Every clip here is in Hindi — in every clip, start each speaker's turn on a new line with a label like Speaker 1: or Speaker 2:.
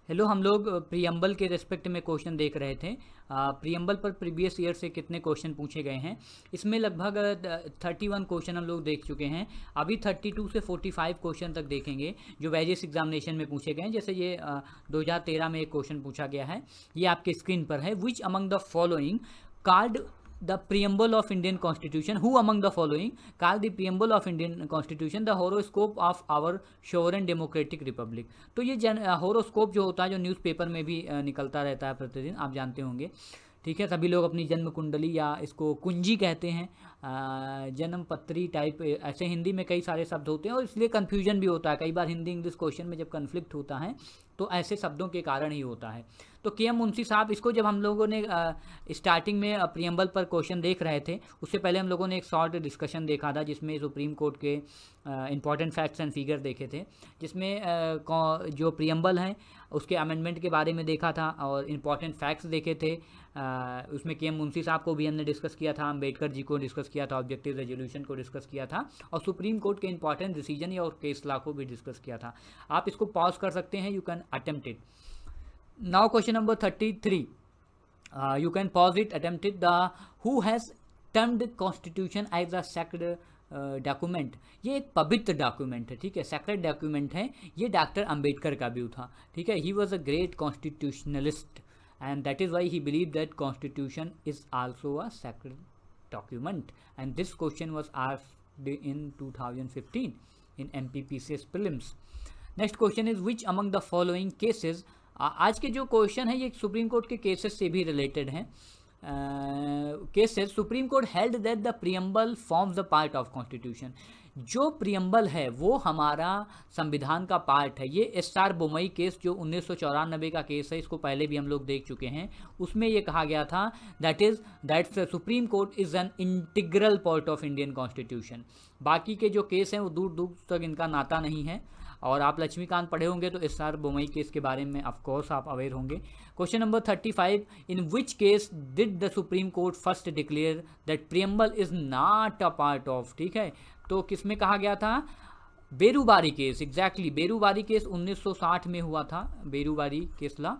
Speaker 1: हेलो, हम लोग प्रियम्बल के रिस्पेक्ट में क्वेश्चन देख रहे थे। प्रियम्बल पर प्रीवियस ईयर से कितने क्वेश्चन पूछे गए हैं। इसमें लगभग 31 क्वेश्चन हम लोग देख चुके हैं। अभी 32 से 45 क्वेश्चन तक देखेंगे जो वेरियस एग्जामिनेशन में पूछे गए हैं। जैसे ये 2013 में एक क्वेश्चन पूछा गया है, ये आपके स्क्रीन पर है। विच among the following card the preamble of Indian Constitution, who among the following called the preamble of Indian Constitution the horoscope of our sovereign democratic republic। तो ये होरोस्कोप जो होता है, जो न्यूज़पेपर में भी निकलता रहता है प्रतिदिन, आप जानते होंगे। ठीक है, सभी लोग अपनी जन्म कुंडली या इसको कुंजी कहते हैं, जन्म पत्री टाइप, ऐसे हिंदी में कई सारे शब्द होते हैं और इसलिए कन्फ्यूजन भी होता है कई बार। हिंदी इंग्लिश क्वेश्चन में जब कन्फ्लिक्ट होता है तो ऐसे शब्दों के कारण ही होता है। तो के एम मुंशी साहब, इसको जब हम लोगों ने स्टार्टिंग में प्रियम्बल पर क्वेश्चन देख रहे थे, उससे पहले हम लोगों ने एक शॉर्ट डिस्कशन देखा था जिसमें सुप्रीम कोर्ट के इंपॉर्टेंट फैक्ट्स एंड फिगर देखे थे, जिसमें जो प्रियम्बल हैं उसके अमेंडमेंट के बारे में देखा था और इम्पॉर्टेंट फैक्ट्स देखे थे। उसमें के एम मुंशी साहब को भी हमने डिस्कस किया था, अम्बेडकर जी को डिस्कस किया था, ऑब्जेक्टिव रेजोल्यूशन को डिस्कस किया था और सुप्रीम कोर्ट के इंपॉर्टेंट डिसीजन या और केस लॉ को भी डिस्कस किया था। आप इसको पॉज कर सकते हैं, you can attempt it. Now question number 33, you can pause it, attempt it। The who has termed constitution as a sacred document. ये एक पवित्र डॉक्यूमेंट है, ठीक है, सेक्रेट डॉक्यूमेंट है। ये डॉक्टर अंबेडकर का व्यू था, ठीक है। He was a great constitutionalist and that is why he believe that constitution is also a sacred document and this question was asked in 2015 in MPPCS prelims. Next question is which among the following cases. आज के जो क्वेश्चन है ये सुप्रीम कोर्ट के केसेस से भी रिलेटेड हैं। Cases supreme court held that the preamble forms the part of constitution. जो प्रियम्बल है वो हमारा संविधान का पार्ट है। ये SR बोमई केस जो 1994 का केस है, इसको पहले भी हम लोग देख चुके हैं। उसमें ये कहा गया था that supreme court is an integral part of Indian constitution. बाकी के जो केस हैं वो दूर दूर तक इनका नाता नहीं है और आप लक्ष्मीकांत पढ़े होंगे तो SR बोमई केस के बारे में ऑफकोर्स आप अवेयर होंगे। Question number 35, in which case did the supreme court first declare that preamble is not a part of, ठीक है। तो किस में कहा गया था? Berubari case, exactly Berubari case 1960 में हुआ था, बेरूबारी केस ला।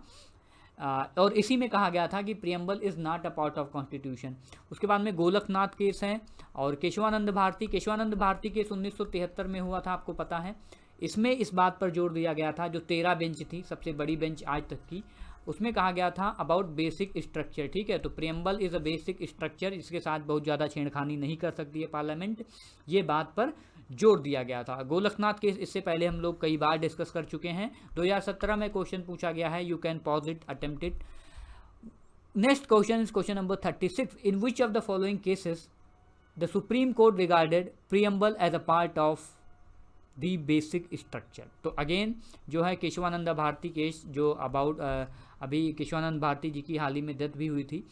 Speaker 1: और इसी में कहा गया था कि preamble is not a part of constitution. उसके बाद में गोलकनाथ केस है और केशवानंद भारती केस 1973 में हुआ था, आपको पता है। इसमें इस बात पर जोर दिया गया था, जो 13 बेंच थी, सबसे बड़ी बेंच आज तक की, उसमें कहा गया था अबाउट बेसिक स्ट्रक्चर, ठीक है। तो preamble is a basic structure, इसके साथ बहुत ज़्यादा छेड़खानी नहीं कर सकती है पार्लियामेंट, ये बात पर जोर दिया गया था। गोलकनाथ केस इससे पहले हम लोग कई बार डिस्कस कर चुके हैं। 2017 में क्वेश्चन पूछा गया है, you can pause it, attempt it. Next question is question number 36, in which of the following cases the supreme court regarded preamble as a part of the basic structure. तो अगेन जो है केशवानंद भारती केस, जो अबाउट अभी केशवानंद भारती जी की हाल ही में डेथ भी हुई थी,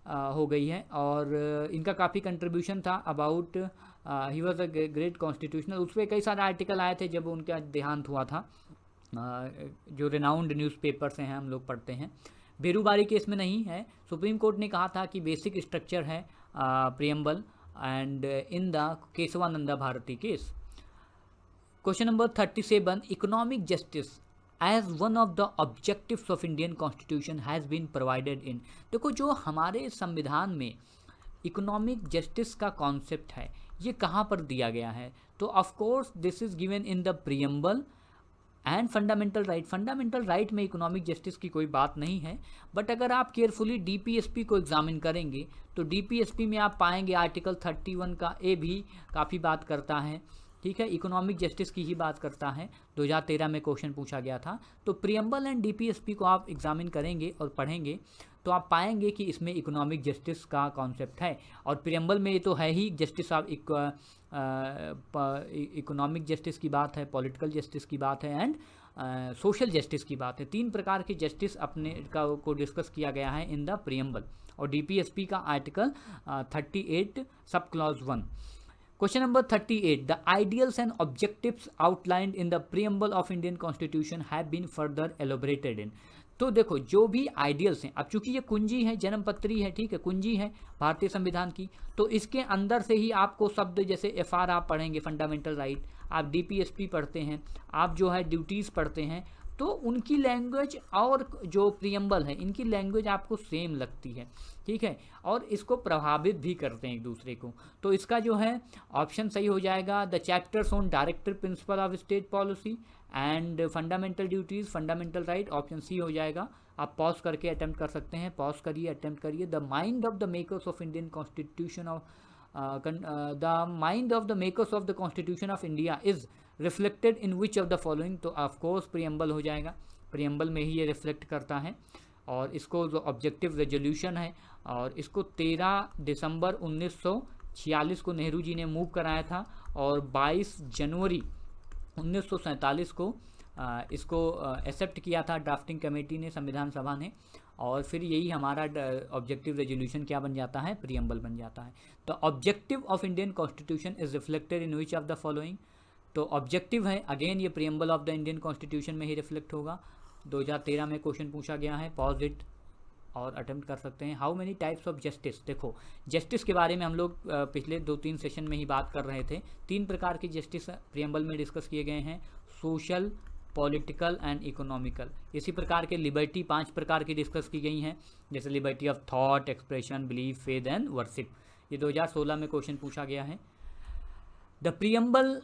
Speaker 1: हो गई है और इनका काफ़ी कंट्रीब्यूशन था about he was a great constitutional. उस पर कई सारे आर्टिकल आए थे जब उनका देहांत हुआ था, जो रिनाउंड न्यूज़पेपर से हैं, हम लोग पढ़ते हैं। बेरूबारी केस में नहीं है। सुप्रीम कोर्ट ने कहा था कि बेसिक स्ट्रक्चर है preamble and in the Keshavananda Bharati case. Question number 37, economic justice as one of the objectives of Indian constitution has been provided in. देखो, जो हमारे संविधान में इकोनॉमिक जस्टिस का कॉन्सेप्ट है ये कहाँ पर दिया गया है? तो of course this is given in the preamble and fundamental right. Fundamental right में इकोनॉमिक जस्टिस की कोई बात नहीं है, बट अगर आप केयरफुली DPSP को एग्जामिन करेंगे तो DPSP में आप पाएंगे आर्टिकल 31 का ए भी काफ़ी बात करता है, ठीक है, इकोनॉमिक जस्टिस की ही बात करता है। 2013 में क्वेश्चन पूछा गया था। तो प्रियम्बल एंड DPSP को आप एग्जामिन करेंगे और पढ़ेंगे तो आप पाएंगे कि इसमें इकोनॉमिक जस्टिस का कॉन्सेप्ट है और प्रियम्बल में ये तो है ही, जस्टिस ऑफ इकोनॉमिक जस्टिस की बात है, पॉलिटिकल जस्टिस की बात है एंड सोशल जस्टिस की बात है। 3 प्रकार के जस्टिस अपने को डिस्कस किया गया है इन द प्रियम्बल और DPSP का article 38 sub clause 1। Question number 38, the ideals and objectives outlined in the preamble of Indian constitution have been further elaborated in. तो देखो, जो भी आइडियल्स हैं, अब चूंकि ये कुंजी है, जन्मपत्री है, ठीक है, कुंजी है भारतीय संविधान की, तो इसके अंदर से ही आपको शब्द जैसे FR आप पढ़ेंगे, फंडामेंटल राइट, आप DPSP पढ़ते हैं, आप जो है ड्यूटीज़ पढ़ते हैं, तो उनकी लैंग्वेज और जो प्रियम्बल है इनकी लैंग्वेज आपको सेम लगती है, ठीक है, और इसको प्रभावित भी करते हैं एक दूसरे को। तो इसका जो है ऑप्शन सही हो जाएगा the chapters on director principle of state policy and fundamental duties fundamental right, option C हो जाएगा। आप पॉज करके अटेम्प्ट कर सकते हैं, पॉज करिए, अटेम्प्ट करिए। The mind of the makers of Indian constitution of the mind of the makers of the constitution of India is reflected in which of the following, तो ऑफकोर्स प्रियम्बल हो जाएगा, प्रियम्बल में ही ये रिफ्लेक्ट करता है। और इसको जो ऑब्जेक्टिव रेजोल्यूशन है और इसको 13 दिसंबर 1946 को नेहरू जी ने मूव कराया था और 22 जनवरी 1947 को इसको एक्सेप्ट किया था ड्राफ्टिंग कमेटी ने, संविधान सभा ने, और फिर यही हमारा ऑब्जेक्टिव रेजोल्यूशन क्या बन जाता है, प्रियम्बल बन जाता है। तो objective of Indian constitution is reflected in which of the following, तो ऑब्जेक्टिव है अगेन ये preamble of the Indian constitution में ही रिफ्लेक्ट होगा। 2013 में क्वेश्चन पूछा गया है, पॉज इट और अटेम्प्ट कर सकते हैं। How many types of justice, देखो जस्टिस के बारे में हम लोग पिछले 2-3 सेशन में ही बात कर रहे थे। 3 प्रकार के जस्टिस प्रियम्बल में डिस्कस किए गए हैं, सोशल, पॉलिटिकल एंड इकोनॉमिकल। इसी प्रकार के लिबर्टी 5 प्रकार की डिस्कस की गई हैं, जैसे liberty of thought, expression, belief, faith and worship. ये 2016 में क्वेश्चन पूछा गया है। The preamble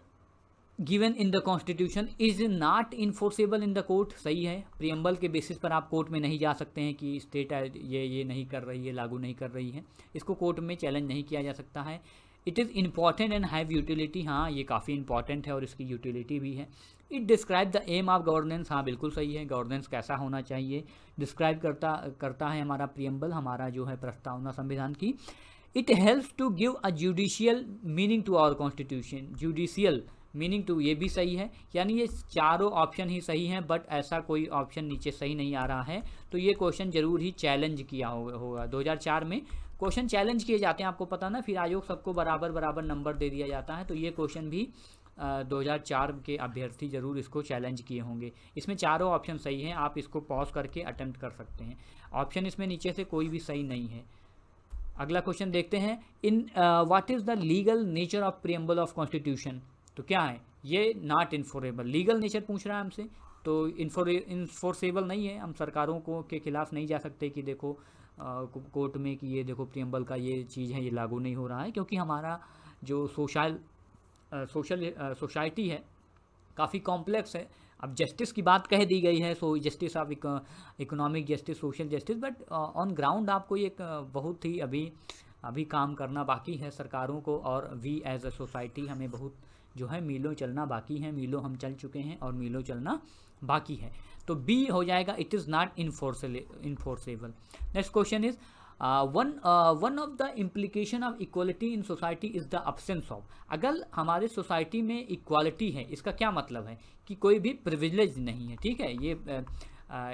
Speaker 1: given in the constitution is not enforceable in the court, सही है, प्रियम्बल के बेसिस पर आप कोर्ट में नहीं जा सकते हैं कि स्टेट ये नहीं कर रही है, लागू नहीं कर रही है, इसको कोर्ट में चैलेंज नहीं किया जा सकता है। It is important and have utility, हाँ ये काफ़ी इंपॉर्टेंट है और इसकी यूटिलिटी भी है। It describe the aim of governance, हाँ बिल्कुल सही है, गवर्नेंस कैसा होना चाहिए डिस्क्राइब करता है हमारा प्रियम्बल, हमारा जो है प्रस्तावना संविधान की। It helps to give a judicial meaning to our constitution, judicial meaning to, ये भी सही है, यानी ये चारों ऑप्शन ही सही हैं, बट ऐसा कोई ऑप्शन नीचे सही नहीं आ रहा है, तो ये क्वेश्चन जरूर ही चैलेंज किया होगा। 2004 में क्वेश्चन चैलेंज किए जाते हैं, आपको पता ना, फिर आयोग सबको बराबर बराबर नंबर दे दिया जाता है, तो ये क्वेश्चन भी 2004 के अभ्यर्थी जरूर इसको चैलेंज किए होंगे। इसमें चारों ऑप्शन सही हैं, आप इसको पॉज करके अटेम्प्ट कर सकते हैं। ऑप्शन इसमें नीचे से कोई भी सही नहीं है। अगला क्वेश्चन देखते हैं, in what is the legal nature of preamble of constitution, तो क्या है ये, नॉट इन्फोरेबल, लीगल नेचर पूछ रहा है हमसे, तो इन्फोर्सेबल नहीं है, हम सरकारों को के खिलाफ नहीं जा सकते कि देखो कोर्ट में कि ये देखो प्रियम्बल का ये चीज़ है ये लागू नहीं हो रहा है, क्योंकि हमारा जो सोसाइटी है काफ़ी कॉम्प्लेक्स है। अब जस्टिस की बात कह दी गई है, so justice of economic justice, social justice, but on ground आपको ये बहुत ही अभी काम करना बाकी है सरकारों को, और वी एज अ सोसाइटी हमें बहुत जो है मीलों चलना बाकी है, मीलों हम चल चुके हैं और मीलों चलना बाकी है। तो बी हो जाएगा, it is not enforceable. Next question is one of the implication of equality in society is the absence of, अगर हमारे सोसाइटी में इक्वालिटी है इसका क्या मतलब है कि कोई भी प्रिविलेज नहीं है, ठीक है, ये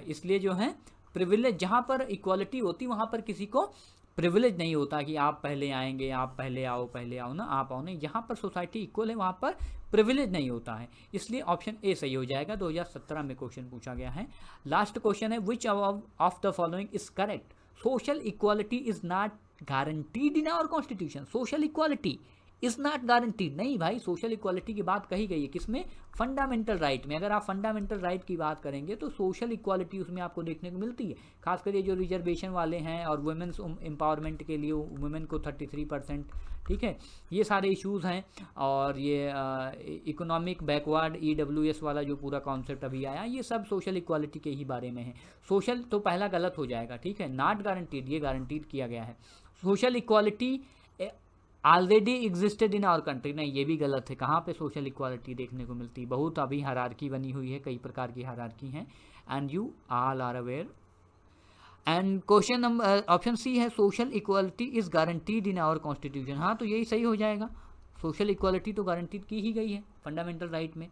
Speaker 1: इसलिए जो है प्रिविलेज, जहाँ पर इक्वालिटी होती वहाँ पर किसी को प्रिविलेज नहीं होता कि आप पहले आएंगे, आप पहले आओ ना, आप आओ नहीं, जहाँ पर सोसाइटी इक्वल है वहाँ पर प्रिविलेज नहीं होता है, इसलिए ऑप्शन ए सही हो जाएगा। 2017 में क्वेश्चन पूछा गया है। लास्ट क्वेश्चन है, which of the following is correct, social equality is not guaranteed in our constitution, social equality is not guaranteed, नहीं भाई, सोशल इक्वालिटी की बात कही गई है किसमें, फंडामेंटल राइट में। अगर आप फंडामेंटल राइट की बात करेंगे तो सोशल इक्वालिटी उसमें आपको देखने को मिलती है, खासकर ये जो रिजर्वेशन वाले हैं और वुमेन्स एम्पावरमेंट के लिए वुमेन को 33%, ठीक है, ये सारे इश्यूज़ हैं। और ये इकोनॉमिक बैकवर्ड EWS वाला जो पूरा कॉन्सेप्ट अभी आया, ये सब सोशल इक्वालिटी के ही बारे में है। सोशल तो पहला गलत हो जाएगा, ठीक है, नॉट गारंटीड, ये गारंटीड किया गया है। Social equality already existed in our country, नहीं ये भी गलत है, कहाँ पे सोशल इक्वालिटी देखने को मिलती है, बहुत अभी हायरार्की बनी हुई है, कई प्रकार की हायरार्की हैं, and you all are aware. And question number option C है, social equality is guaranteed in our constitution, हाँ तो यही सही हो जाएगा, सोशल इक्वालिटी तो गारंटीड की ही गई है फंडामेंटल राइट में।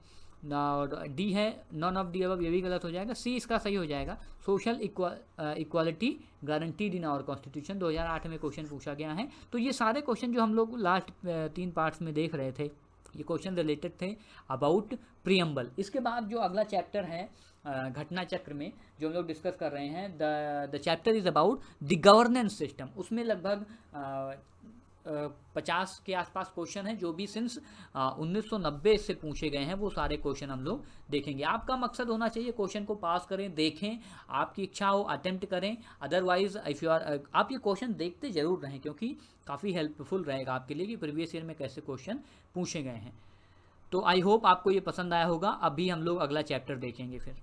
Speaker 1: और डी है नॉन ऑफ दी अबव, ये भी गलत हो जाएगा, सी इसका सही हो जाएगा, social equality guaranteed in our constitution, 2008 में क्वेश्चन पूछा गया है। तो ये सारे क्वेश्चन जो हम लोग लास्ट 3 पार्ट्स में देख रहे थे, ये क्वेश्चन रिलेटेड थे अबाउट प्रियम्बल। इसके बाद जो अगला चैप्टर है घटना चक्र में जो हम लोग डिस्कस कर रहे हैं, the chapter is about the governance system, उसमें लगभग 50 के आसपास क्वेश्चन है जो भी सिंस 1990 से पूछे गए हैं, वो सारे क्वेश्चन हम लोग देखेंगे। आपका मकसद होना चाहिए क्वेश्चन को पास करें, देखें, आपकी इच्छा हो अटेम्प्ट करें। अदरवाइज इफ़ यू आर, आप ये क्वेश्चन देखते जरूर रहें क्योंकि काफ़ी हेल्पफुल रहेगा आपके लिए कि प्रीवियस ईयर में कैसे क्वेश्चन पूछे गए हैं। तो आई होप आपको ये पसंद आया होगा। अभी हम लोग अगला चैप्टर देखेंगे फिर।